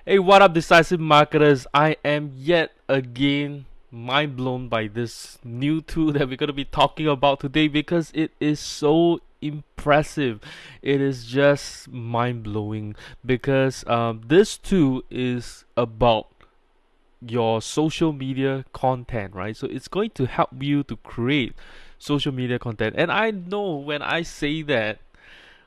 Hey, what up, decisive marketers? I am yet again mind blown by this new tool that we're going to be talking about today because it is so impressive. It is just mind blowing because this tool is about your social media content, right? So it's going to help you to create social media content. And I know when I say that,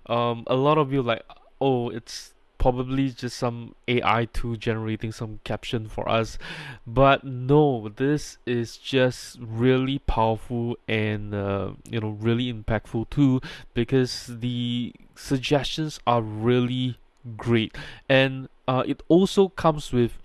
a lot of you like, oh, it's probably just some AI tool generating some caption for us, but no, this is just really powerful and really impactful too, because the suggestions are really great, and it also comes with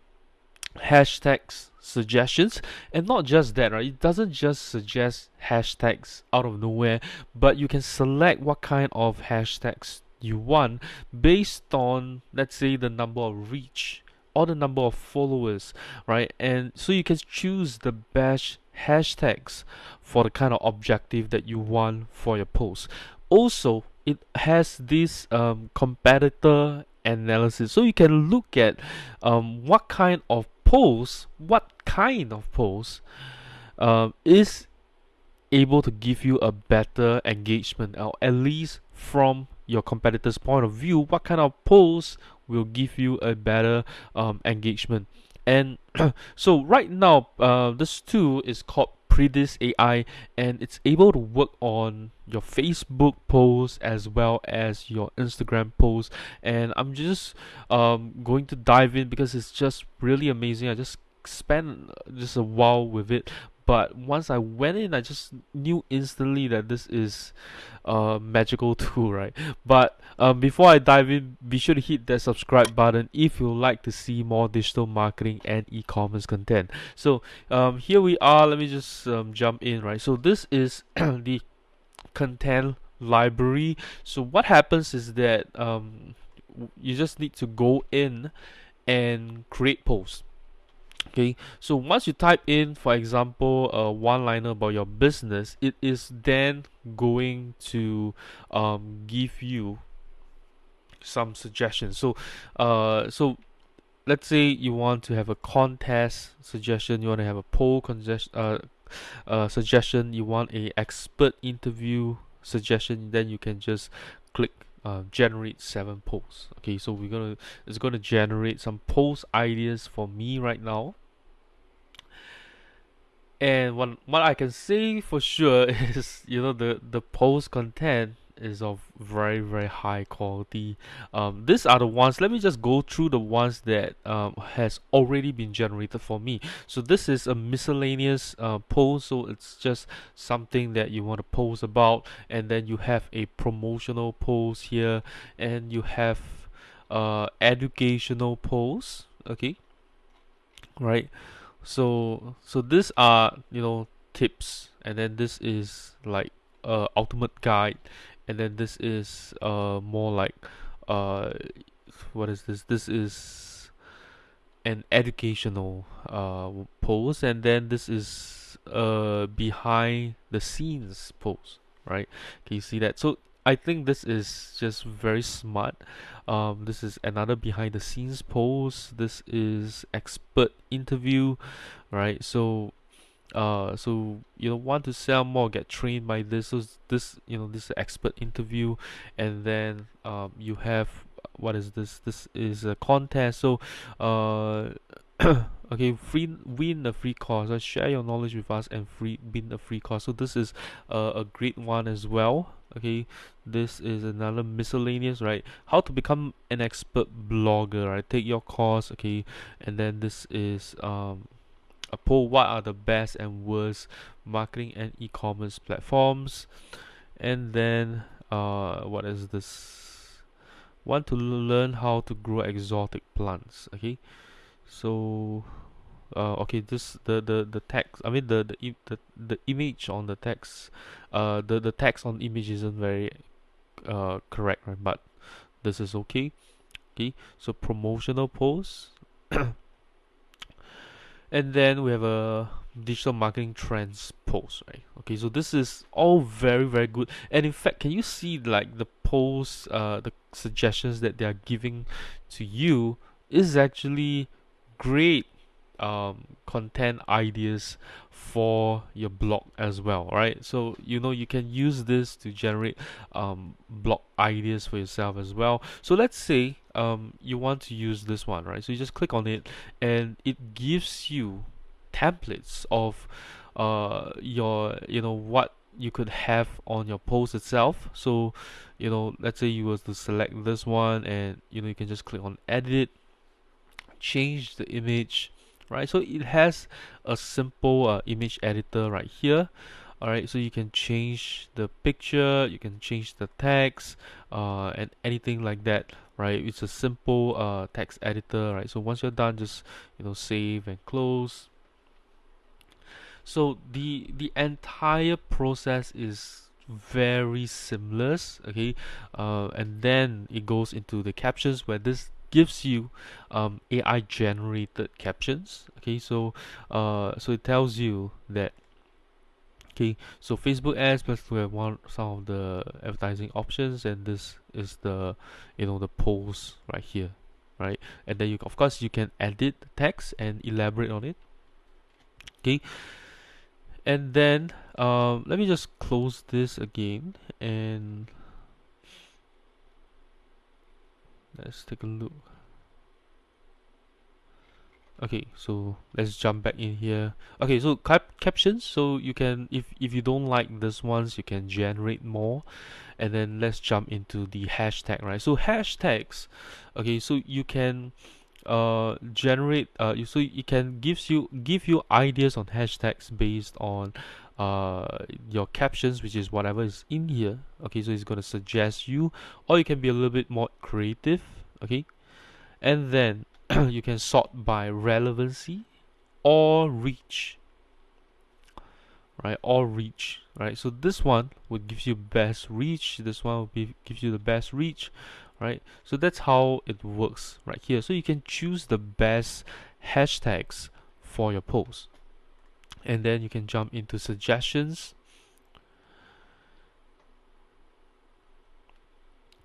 hashtags suggestions. And not just that, right? It doesn't just suggest hashtags out of nowhere, but you can select what kind of hashtags you want based on, let's say, the number of reach or the number of followers, right? And so you can choose the best hashtags for the kind of objective that you want for your post. Also, it has this competitor analysis, so you can look at what kind of post is able to give you a better engagement, or at least from your competitor's point of view, what kind of post will give you a better engagement. And so right now, this tool is called Predis AI, and it's able to work on your Facebook posts as well as your Instagram posts. And I'm just going to dive in because it's just really amazing. I just spent just a while with it, but once I went in, I just knew instantly that this is a magical tool, right? But before I dive in, be sure to hit that subscribe button if you like to see more digital marketing and e-commerce content. So here we are. Let me just jump in, right? So this is the content library. So what happens is that you just need to go in and create posts. Okay, so once you type in, for example, a one liner about your business, it is then going to give you some suggestions. So let's say you want to have a contest suggestion, you want to have a suggestion, you want a expert interview suggestion, then you can just click generate 7 posts. Okay, so it's gonna generate some post ideas for me right now. And what I can say for sure is, the post content is of very, very high quality. These are the ones. Let me just go through the ones that has already been generated for me. So this is a miscellaneous post. So it's just something that you want to post about, and then you have a promotional post here, and you have educational posts. Okay, right? So these are, tips, and then this is like ultimate guide, and then this is more like uh what is this? This is an educational post, and then this is behind the scenes post, right? Can you see that? So I think this is just very smart. This is another behind the scenes post. This is expert interview, right? So want to sell more, get trained by this. So this is expert interview, and then you have, what is this? This is a contest. So uh okay, win a free course. Share your knowledge with us and win a free course. So this is a great one as well. Okay, this is another miscellaneous, right? How to become an expert blogger, right? Take your course. Okay, and then this is a poll. What are the best and worst marketing and e-commerce platforms? And then what is this? Want to learn how to grow exotic plants. Okay, so okay, this the text, I mean the image on the text, the text on image isn't very correct, right? But this is okay. Okay, so promotional posts. And then we have a digital marketing trends post, right? Okay, so this is all very, very good. And in fact, can you see like the posts, the suggestions that they are giving to you is actually great content ideas for your blog as well, right? So you can use this to generate blog ideas for yourself as well. So let's say you want to use this one, right? So you just click on it and it gives you templates of your what you could have on your post itself. So let's say you was to select this one, and you can just click on edit, change the image, right? So it has a simple image editor right here. All right, so you can change the picture, you can change the text, and anything like that, right? It's a simple text editor, right? So once you're done, just save and close. So the entire process is very seamless, okay? And then it goes into the captions, where this gives you AI generated captions. Okay, so it tells you that, okay, so Facebook ads plus we have some of the advertising options, and this is the the post right here, right? And then of course you can edit the text and elaborate on it. Okay, and then let me just close this again, and let's take a look. Okay, so let's jump back in here. Okay, so captions, so you can, if you don't like this ones, you can generate more. And then let's jump into the hashtag, right? So hashtags, okay, so you can generate so it can give you ideas on hashtags based on your captions, which is whatever is in here. Okay, so it's going to suggest you, or you can be a little bit more creative. Okay, and then you can sort by relevancy or reach, right? Or reach, right? So this one would give you best reach, this one will give you the best reach, right? So that's how it works right here. So you can choose the best hashtags for your post, and then you can jump into suggestions.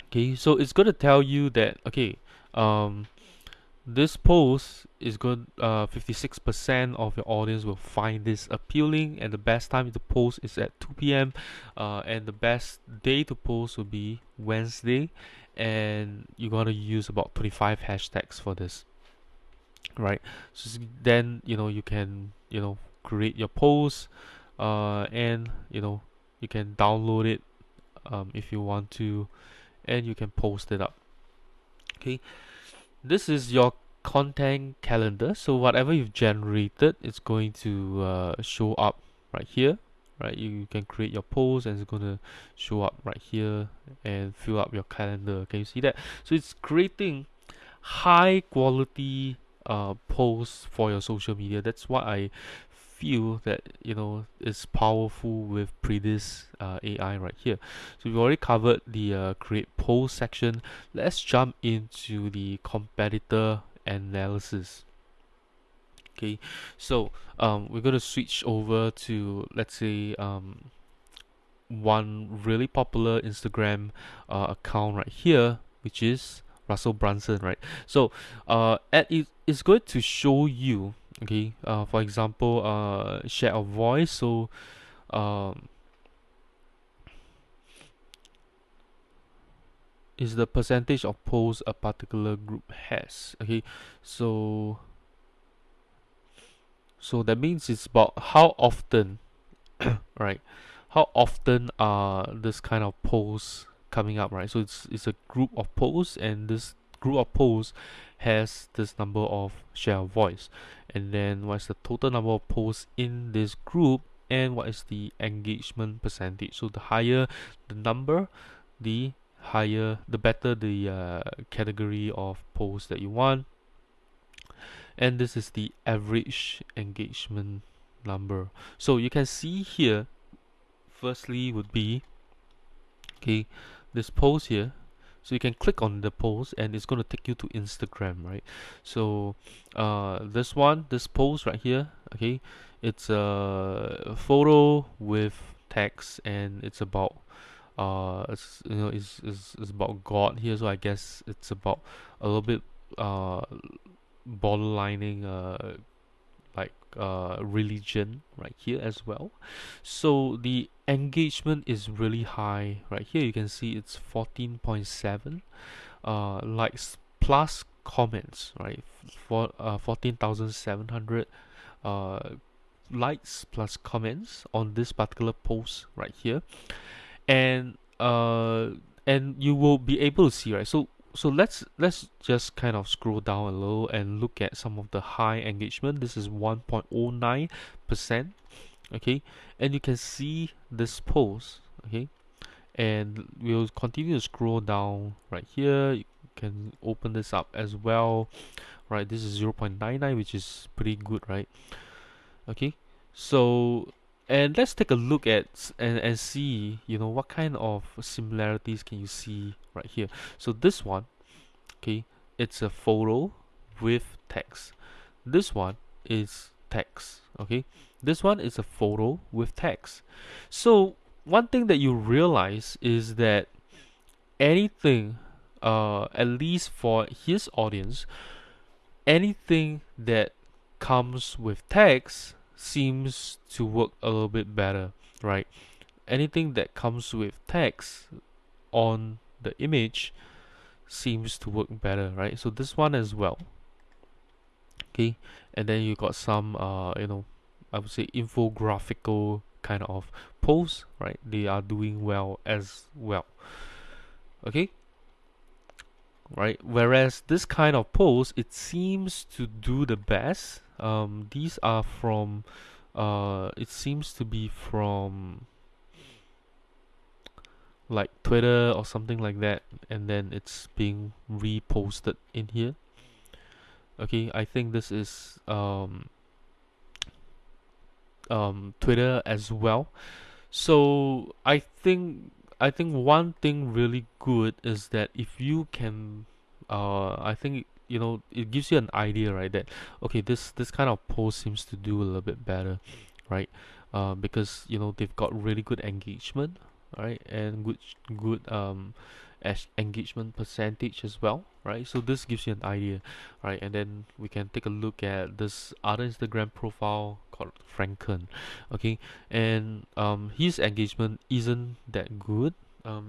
Okay, so it's going to tell you that, okay, this post is good. 56% of your audience will find this appealing, and the best time to post is at 2 p.m. And the best day to post will be Wednesday, and you're gonna use about 25 hashtags for this, right? So then you can create your post, and you can download it if you want to, and you can post it up. Okay, this is your content calendar. So whatever you've generated, it's going to show up right here, right? You can create your post, and it's going to show up right here and fill up your calendar. Can you see that? So it's creating high quality posts for your social media. That's what I feel that is powerful with Predis AI right here. So we've already covered the create post section. Let's jump into the competitor analysis. Okay, so we're going to switch over to, let's say, one really popular Instagram account right here, which is Russell Brunson, right? So it's going to show you, okay, for example, share of voice. So is the percentage of posts a particular group has. Okay, so that means it's about how often, right? How often are this kind of posts coming up, right? So it's a group of posts, and this group of posts has this number of share of voice, and then what's the total number of posts in this group, and what is the engagement percentage. So the higher the number, the the better the category of posts that you want, and this is the average engagement number. So you can see here, firstly would be, okay, this post here. So you can click on the post, and it's going to take you to Instagram, right? So this post right here, okay, it's a photo with text, and it's about it's about God here. So I guess it's about a little bit uh borderlining religion right here as well. So the engagement is really high right here. You can see it's 14.7 likes plus comments, right? For 14,700 uh likes plus comments on this particular post right here. And you will be able to see, right? So let's just kind of scroll down a little and look at some of the high engagement. This is 1.09%. Okay, and you can see this post. Okay, and we'll continue to scroll down right here. You can open this up as well, right? This is 0.99, which is pretty good, right? Okay, so and let's take a look at and see, what kind of similarities can you see right here. So this one, okay, it's a photo with text. This one is text. Okay, this one is a photo with text. So one thing that you realize is that anything, at least for his audience, anything that comes with text seems to work a little bit better, right? Anything that comes with text on the image seems to work better, right? So this one as well. Okay, and then you got some I would say infographical kind of posts, right? They are doing well as well. Okay, right? Whereas this kind of post, it seems to do the best. These are from, it seems to be from like Twitter or something like that, and then it's being reposted in here. Okay, I think this is Twitter as well. So I think one thing really good is that if you can, I think it gives you an idea, right? That okay, this kind of post seems to do a little bit better, right? Because they've got really good engagement, right, and good engagement percentage as well, right? So this gives you an idea, right? And then we can take a look at this other Instagram profile called Franken, okay, and his engagement isn't that good.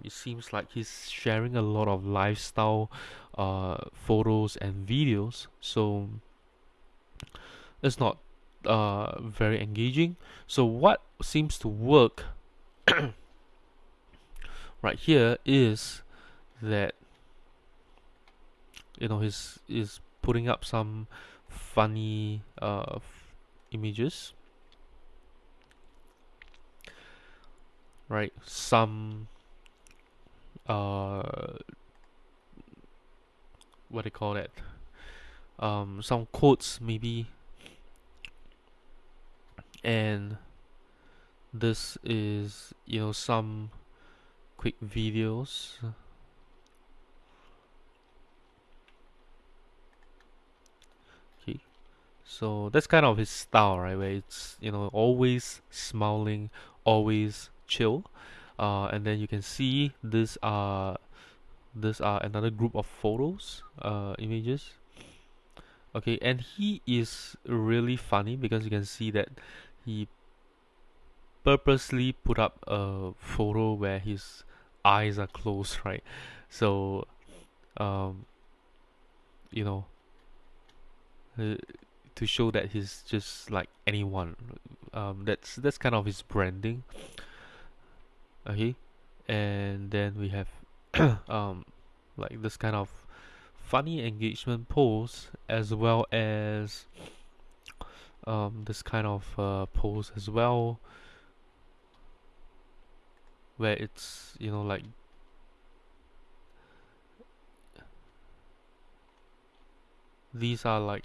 It seems like he's sharing a lot of lifestyle photos and videos, so it's not very engaging. So what seems to work right here is that he's putting up some funny images, right? Some what do you call that? Some quotes maybe, and this is some quick videos. Okay, so that's kind of his style, right? Where it's always smiling, always chill. And then you can see this are another group of photos, images. Okay, and he is really funny because you can see that he purposely put up a photo where his eyes are closed, right? So, um, you know, uh, to show that he's just like anyone. That's kind of his branding. Okay, and then we have um, like this kind of funny engagement posts, as well as this kind of post as well, where it's like these are like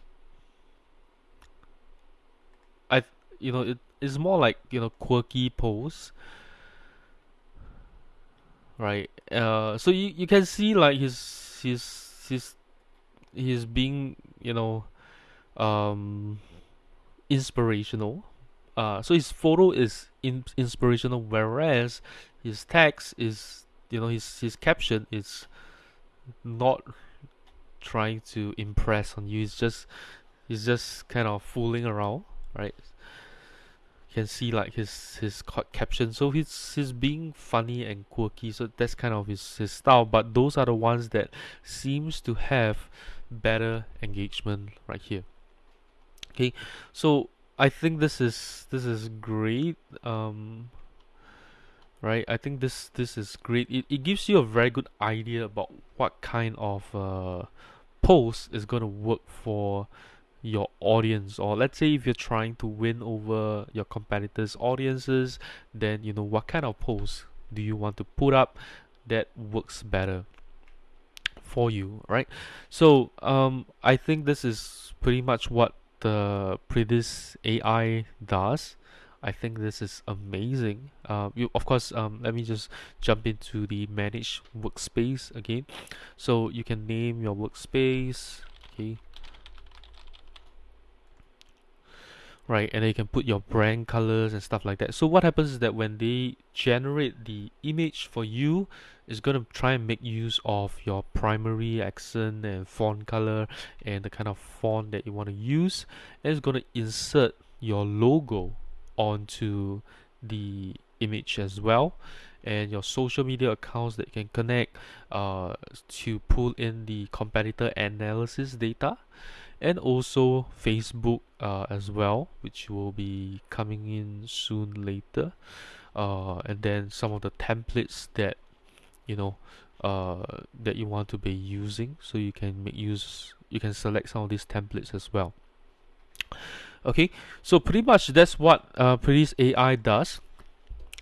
I it is more like quirky posts, right? So you can see like he's being um inspirational. So his photo is inspirational, whereas his text is his caption is not trying to impress on you. He's just kind of fooling around, right? You can see like his caption. So he's being funny and quirky. So that's kind of his style. But those are the ones that seems to have better engagement right here. Okay, so I think this is great. Right, I think this is great. It gives you a very good idea about what kind of post is going to work for your audience. Or let's say if you're trying to win over your competitors audiences, then you know what kind of post do you want to put up that works better for you, right? So I think this is pretty much what the Predis AI does. I think this is amazing. You of course, let me just jump into the manage workspace again. So you can name your workspace, okay, right, and then you can put your brand colors and stuff like that. So what happens is that when they generate the image for you, it's going to try and make use of your primary accent and font color and the kind of font that you want to use, and it's going to insert your logo onto the image as well, and your social media accounts that can connect to pull in the competitor analysis data, and also Facebook as well, which will be coming in soon later, and then some of the templates that you know that you want to be using, so you can you can select some of these templates as well. Okay, so pretty much that's what Pretty's AI does.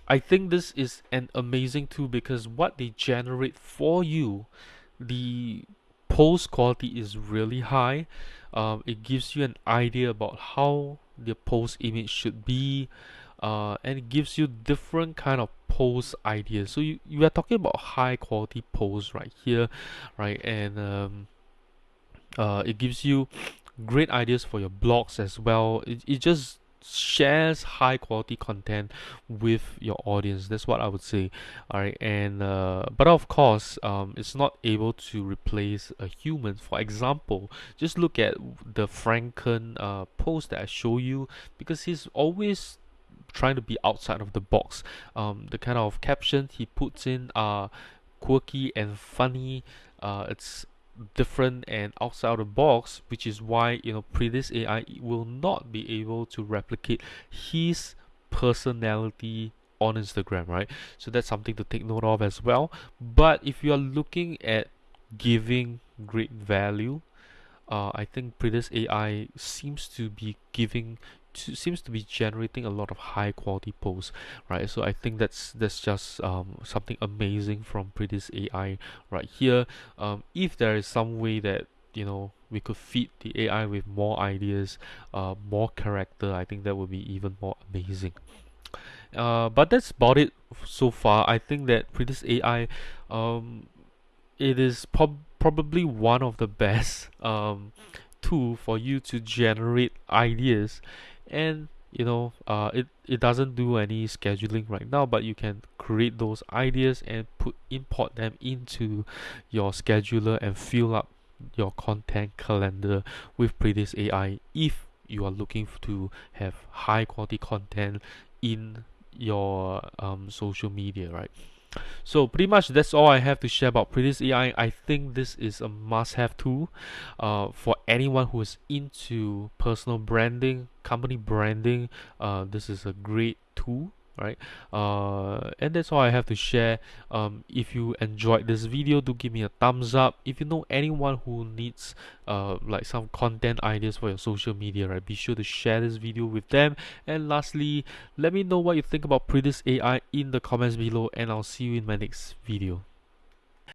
I think this is an amazing tool because what they generate for you, the post quality is really high. It gives you an idea about how the post image should be, and it gives you different kind of post ideas. So you are talking about high quality posts right here, right? And it gives you great ideas for your blogs as well. It just shares high quality content with your audience. That's what I would say. All right, and but of course, it's not able to replace a human. For example, just look at the Franken post that I show you, because he's always trying to be outside of the box. The kind of caption he puts in are quirky and funny. It's different and outside of the box, which is why Predis AI will not be able to replicate his personality on Instagram, right? So that's something to take note of as well. But if you are looking at giving great value, I think Predis AI seems to be generating a lot of high quality posts, right? So I think that's just something amazing from Predis AI right here. If there is some way that we could feed the AI with more ideas, more character, I think that would be even more amazing. But that's about it so far. I think that Predis AI, it is probably one of the best tool for you to generate ideas, and it doesn't do any scheduling right now, but you can create those ideas and import them into your scheduler and fill up your content calendar with Predis AI if you are looking to have high quality content in your social media, right? So pretty much that's all I have to share about Predis AI. I think this is a must-have tool for anyone who is into personal branding, company branding. This is a great tool, right? And that's all I have to share. If you enjoyed this video, do give me a thumbs up. If you know anyone who needs like some content ideas for your social media, right, be sure to share this video with them. And lastly, let me know what you think about Predis AI in the comments below, and I'll see you in my next video.